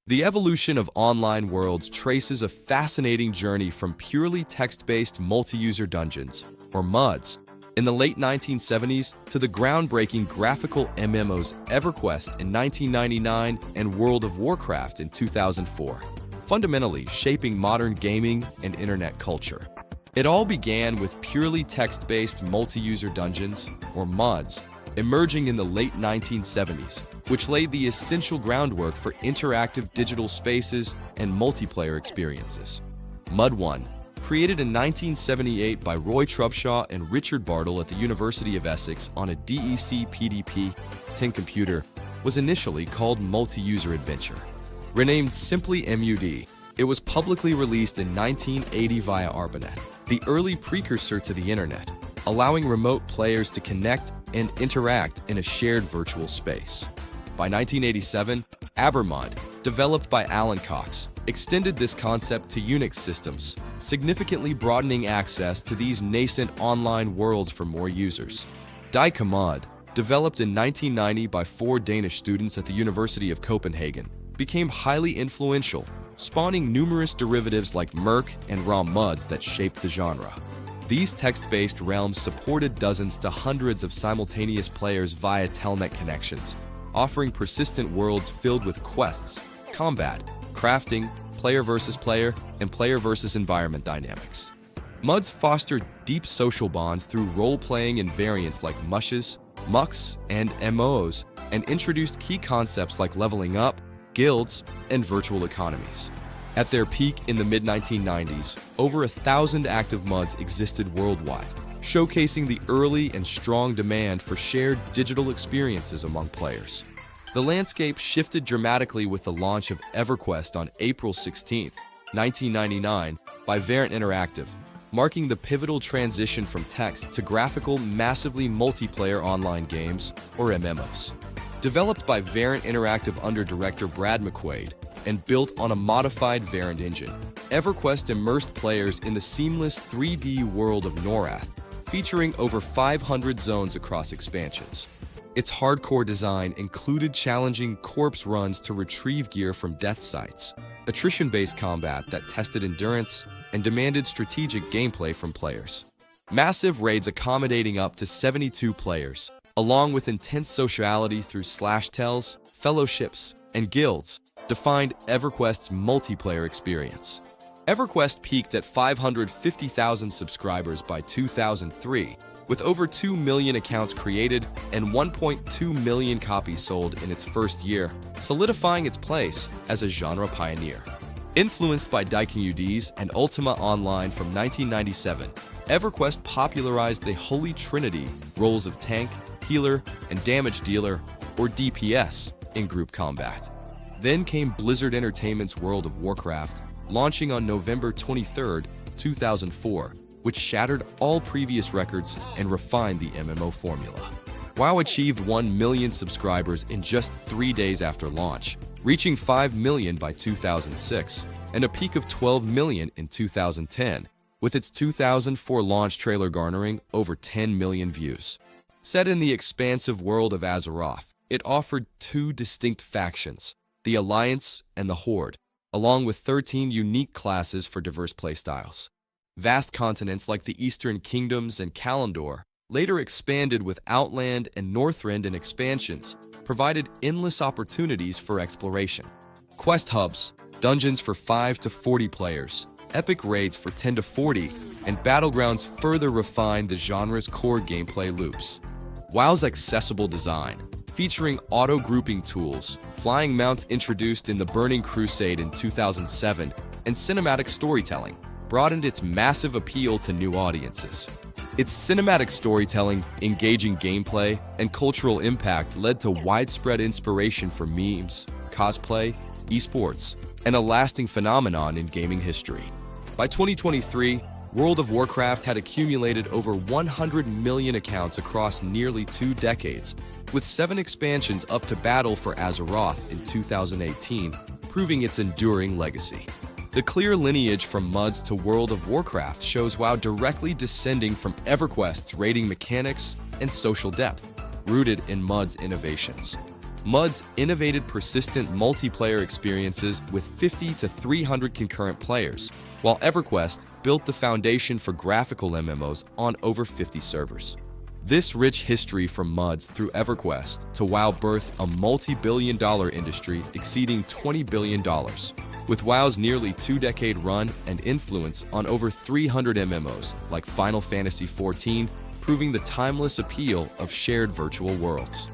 The evolution of online worlds traces a fascinating journey from purely text-based multi-user dungeons, or MUDs, in the late 1970s to the groundbreaking graphical MMOs Everquest in 1999 and World of Warcraft in 2004, fundamentally shaping modern gaming and internet culture. It all began with purely text-based multi-user dungeons, or MUDs, emerging in the late 1970s, which laid the essential groundwork for interactive digital spaces and multiplayer experiences. MUD 1, created in 1978 by Roy Trubshaw and Richard Bartle at the University of Essex on a DEC PDP 10 computer, was initially called Multi-User Adventure. Renamed simply MUD, it was publicly released in 1980 via ARPANET, the early precursor to the internet, allowing remote players to connect and interact in a shared virtual space. By 1987, AberMud, developed by Alan Cox, extended this concept to Unix systems, significantly broadening access to these nascent online worlds for more users. DiCommod, developed in 1990 by 4 Danish students at the University of Copenhagen, became highly influential, spawning numerous derivatives like Merc and ROM MUDs that shaped the genre. These text-based realms supported dozens to hundreds of simultaneous players via telnet connections, offering persistent worlds filled with quests, combat, crafting, player versus player, and player versus environment dynamics. MUDs fostered deep social bonds through role-playing and variants like mushes, mucks, and MOs, and introduced key concepts like leveling up, guilds, and virtual economies. At their peak in the mid-1990s, over 1,000 active MUDs existed worldwide, showcasing the early and strong demand for shared digital experiences among players. The landscape shifted dramatically with the launch of Everquest on April 16, 1999, by Variant Interactive, marking the pivotal transition from text to graphical, massively multiplayer online games, or MMOs. Developed by Variant Interactive under director Brad McQuaid, and built on a modified Variant engine, Everquest immersed players in the seamless 3D world of Norath, featuring over 500 zones across expansions. Its hardcore design included challenging corpse runs to retrieve gear from death sites, attrition-based combat that tested endurance, and demanded strategic gameplay from players. Massive raids accommodating up to 72 players, along with intense sociality through slash-tells, fellowships, and guilds, defined Everquest's multiplayer experience. Everquest peaked at 550,000 subscribers by 2003, with over 2 million accounts created and 1.2 million copies sold in its first year, solidifying its place as a genre pioneer. Influenced by DiCommod and Ultima Online from 1997, Everquest popularized the Holy Trinity roles of tank, healer, and damage dealer, or DPS, in group combat. Then came Blizzard Entertainment's World of Warcraft, launching on November 23, 2004, which shattered all previous records and refined the MMO formula. WoW achieved 1 million subscribers in just 3 days after launch, reaching 5 million by 2006, and a peak of 12 million in 2010, with its 2004 launch trailer garnering over 10 million views. Set in the expansive world of Azeroth, it offered 2 distinct factions, the Alliance and the Horde, along with 13 unique classes for diverse playstyles. Vast continents like the Eastern Kingdoms and Kalimdor, later expanded with Outland and Northrend in expansions, provided endless opportunities for exploration. Quest hubs, dungeons for 5 to 40 players, epic raids for 10 to 40, and battlegrounds further refined the genre's core gameplay loops. WoW's accessible design, featuring auto-grouping tools, flying mounts introduced in the Burning Crusade in 2007, and cinematic storytelling, broadened its massive appeal to new audiences. Its cinematic storytelling, engaging gameplay, and cultural impact led to widespread inspiration for memes, cosplay, esports, and a lasting phenomenon in gaming history. By 2023, World of Warcraft had accumulated over 100 million accounts across nearly 2 decades, with 7 expansions up to Battle for Azeroth in 2018, proving its enduring legacy. The clear lineage from MUDs to World of Warcraft shows WoW directly descending from Everquest's raiding mechanics and social depth, rooted in MUD's innovations. MUDs innovated persistent multiplayer experiences with 50 to 300 concurrent players, while Everquest built the foundation for graphical MMOs on over 50 servers. This rich history from MUDs through Everquest to WoW birthed a multi-billion-dollar industry exceeding $20 billion, with WoW's nearly two-decade run and influence on over 300 MMOs like Final Fantasy XIV, proving the timeless appeal of shared virtual worlds.